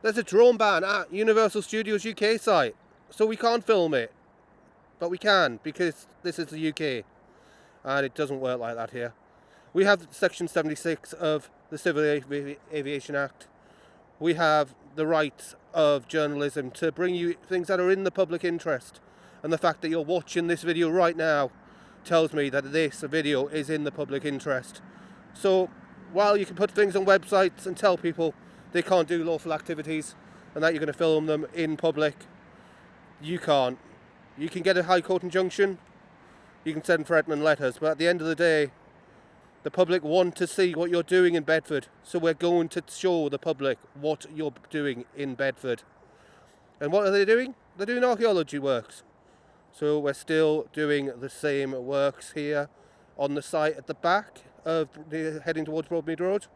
There's a drone ban at Universal Studios UK site, so we can't film it. But we can, because this is the UK, and it doesn't work like that here. We have Section 76 of the Civil Aviation Act. We have the right of journalism to bring you things that are in the public interest. And the fact that you're watching this video right now tells me that this video is in the public interest. So while you can put things on websites and tell people they can't do lawful activities and that you're going to film them in public, you can't. You can get a High Court injunction, you can send threatening letters, but at the end of the day, the public want to see what you're doing in Bedford, so we're going to show the public what you're doing in Bedford. And what are they doing? They're doing archaeology works. So we're still doing the same works here on the site at the back of heading towards Broadmead Road.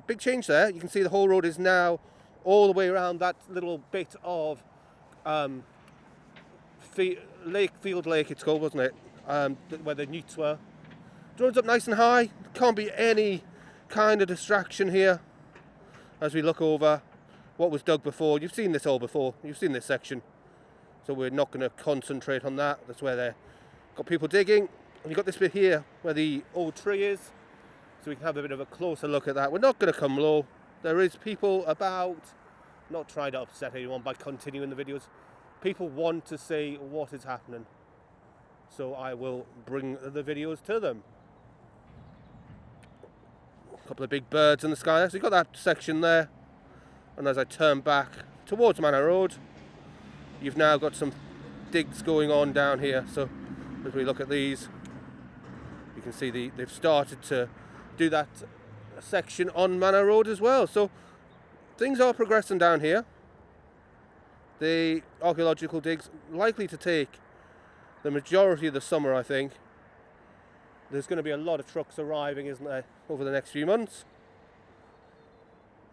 Big change there. You can see the whole road is now all the way around that little bit of Field Lake, it's called, wasn't it? Where the newts were. Drone's up nice and high. Can't be any kind of distraction here as we look over what was dug before. You've seen this all before. You've seen this section. So we're not going to concentrate on that. That's where they've got people digging. And you've got this bit here where the old tree is. So we can have a bit of a closer look at that. We're not going to come low. There is people about. Not trying to upset anyone by continuing the videos. People want to see what is happening. So I will bring the videos to them. A couple of big birds in the sky. So you've got that section there. And as I turn back towards Manor Road, you've now got some digs going on down here. So as we look at these, you can see they've started to do that section on Manor Road as well. So things are progressing down here. The archaeological digs likely to take the majority of the summer, I think. There's going to be a lot of trucks arriving, isn't there, over the next few months.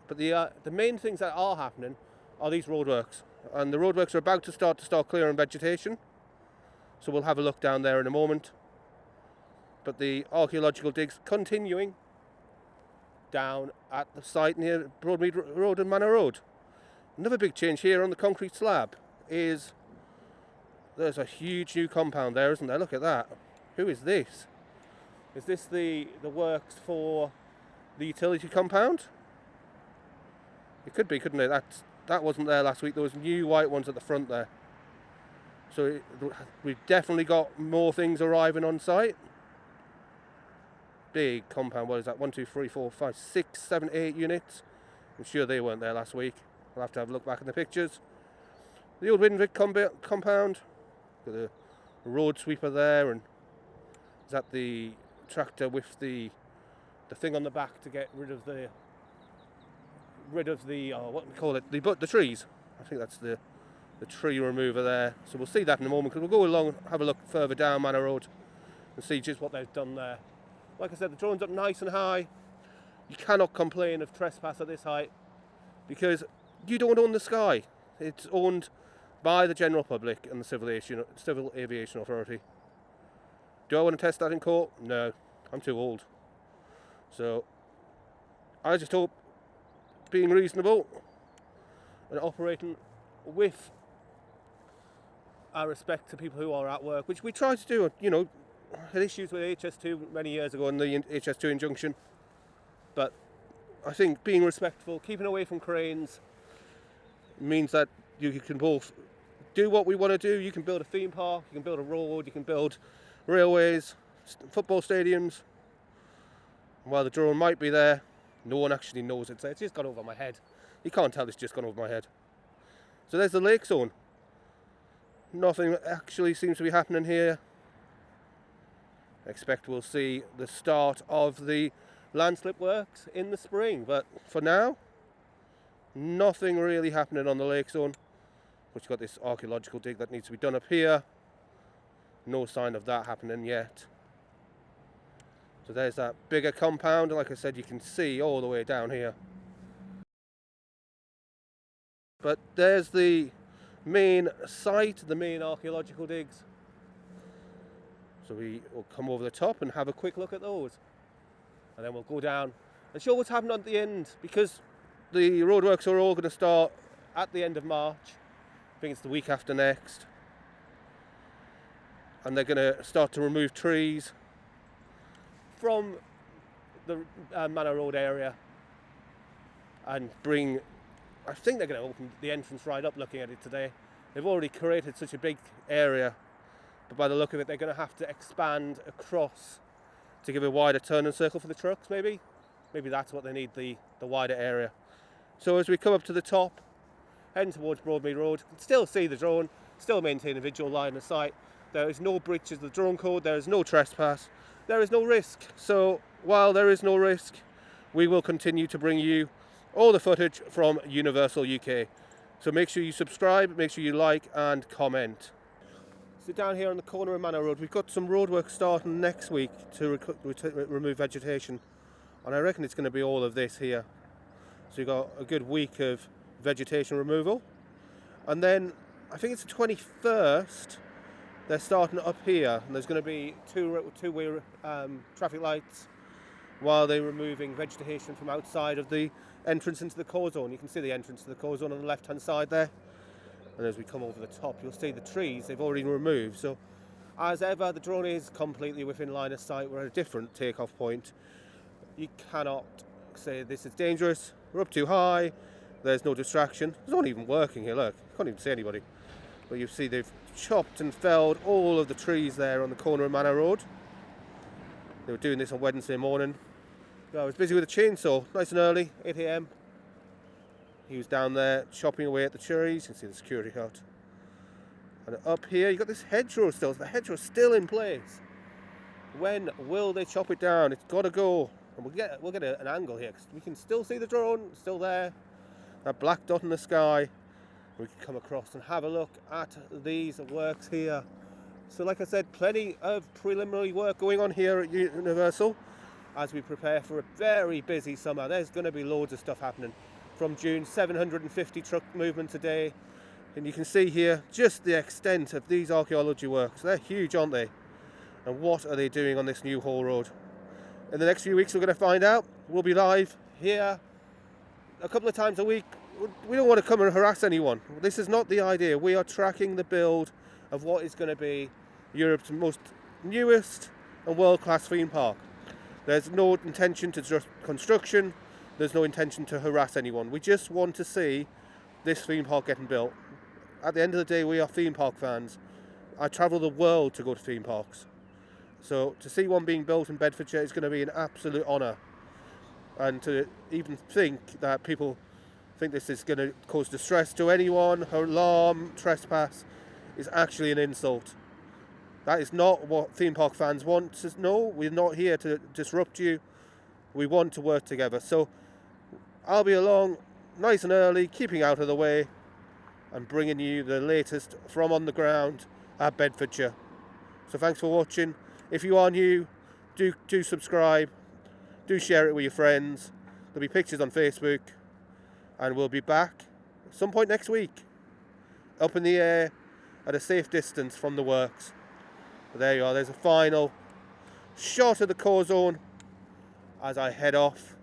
But the main things that are happening are these roadworks. And the roadworks are about to start clearing vegetation. So we'll have a look down there in a moment. But the archaeological digs continuing down at the site near Broadmead Road and Manor Road. Another big change here on the concrete slab is there's a huge new compound there, isn't there? Look at that. Who is this? Is this the works for the utility compound? It could be, couldn't it? That wasn't there last week. There was new white ones at the front there. So we've definitely got more things arriving on site. Big compound. What is that? 1, 2, 3, 4, 5, 6, 7, 8 units. I'm sure they weren't there last week. I'll have to have a look back in the pictures. The old Winvic compound. Got the road sweeper there, and is that the tractor with the thing on the back to get rid of the what do we call it, the trees. I think that's the tree remover there. So we'll see that in a moment, because we'll go along and have a look further down Manor Road and see just what they've done there. Like I said, the drone's up nice and high. You cannot complain of trespass at this height, because you don't own the sky. It's owned by the general public and the Civil Aviation Authority. Do I want to test that in court? No, I'm too old. So I just hope being reasonable and operating with our respect to people who are at work, which we try to do. You know, had issues with HS2 many years ago in the HS2 injunction, but I think being respectful, keeping away from cranes, means that you can both do what we want to do. You can build a theme park, you can build a road, you can build railways, football stadiums. While the drone might be there, no one actually knows it's there. It's just gone over my head. You can't tell it's just gone over my head. So there's the lake zone. Nothing actually seems to be happening here. I expect we'll see the start of the landslip works in the spring, but for now, nothing really happening on the lake zone. We've got this archaeological dig that needs to be done up here. No sign of that happening yet. So there's that bigger compound, and like I said, you can see all the way down here. But there's the main site, the main archaeological digs. So we will come over the top and have a quick look at those. And then we'll go down and show what's happened at the end, because the roadworks are all going to start at the end of March. I think it's the week after next. And they're going to start to remove trees from the Manor Road area and bring, I think they're going to open the entrance right up looking at it today. They've already created such a big area, but by the look of it they're going to have to expand across to give a wider turn and circle for the trucks maybe. Maybe that's what they need, the wider area. So as we come up to the top, heading towards Broadmead Road, you can still see the drone, still maintain a visual line of sight. There is no breaches of the drone code, there is no trespass, there is no risk. So while there is no risk, we will continue to bring you all the footage from Universal UK. So make sure you subscribe, make sure you like and comment. So down here on the corner of Manor Road, we've got some roadwork starting next week to remove vegetation. And I reckon it's going to be all of this here. So you've got a good week of vegetation removal. And then, I think it's the 21st, they're starting up here. And there's going to be two-way traffic lights while they're removing vegetation from outside of the entrance into the core zone. You can see the entrance to the core zone on the left-hand side there. And as we come over the top, you'll see the trees they've already removed. So, as ever, the drone is completely within line of sight. We're at a different takeoff point. You cannot say this is dangerous, we're up too high, there's no distraction. It's not even working here, look, you can't even see anybody. But you see they've chopped and felled all of the trees there on the corner of Manor Road. They were doing this on Wednesday morning. I was busy with a chainsaw, nice and early, 8 AM. He was down there chopping away at the trees. You can see the security hut. And up here you've got this hedgerow still. The hedgerow's still in place. When will they chop it down? It's got to go. And we'll get an angle here because we can still see the drone, still there. That black dot in the sky. We can come across and have a look at these works here. So like I said, plenty of preliminary work going on here at Universal as we prepare for a very busy summer. There's going to be loads of stuff happening. From June, 750 truck movements a day. And you can see here just the extent of these archaeology works. They're huge, aren't they? And what are they doing on this new haul road? In the next few weeks we're going to find out. We'll be live here a couple of times a week. We don't want to come and harass anyone. This is not the idea. We are tracking the build of what is going to be Europe's most newest and world-class theme park. There's no intention to just construction. There's no intention to harass anyone. We just want to see this theme park getting built. At the end of the day, we are theme park fans. I travel the world to go to theme parks. So to see one being built in Bedfordshire is going to be an absolute honour. And to even think that people think this is going to cause distress to anyone, alarm, trespass, is actually an insult. That is not what theme park fans want to know. We're not here to disrupt you. We want to work together. So I'll be along nice and early, keeping out of the way and bringing you the latest from on the ground at Bedfordshire. So thanks for watching. If you are new, do subscribe, do share it with your friends. There'll be pictures on Facebook and we'll be back at some point next week, up in the air at a safe distance from the works. But there you are, there's a final shot of the core zone as I head off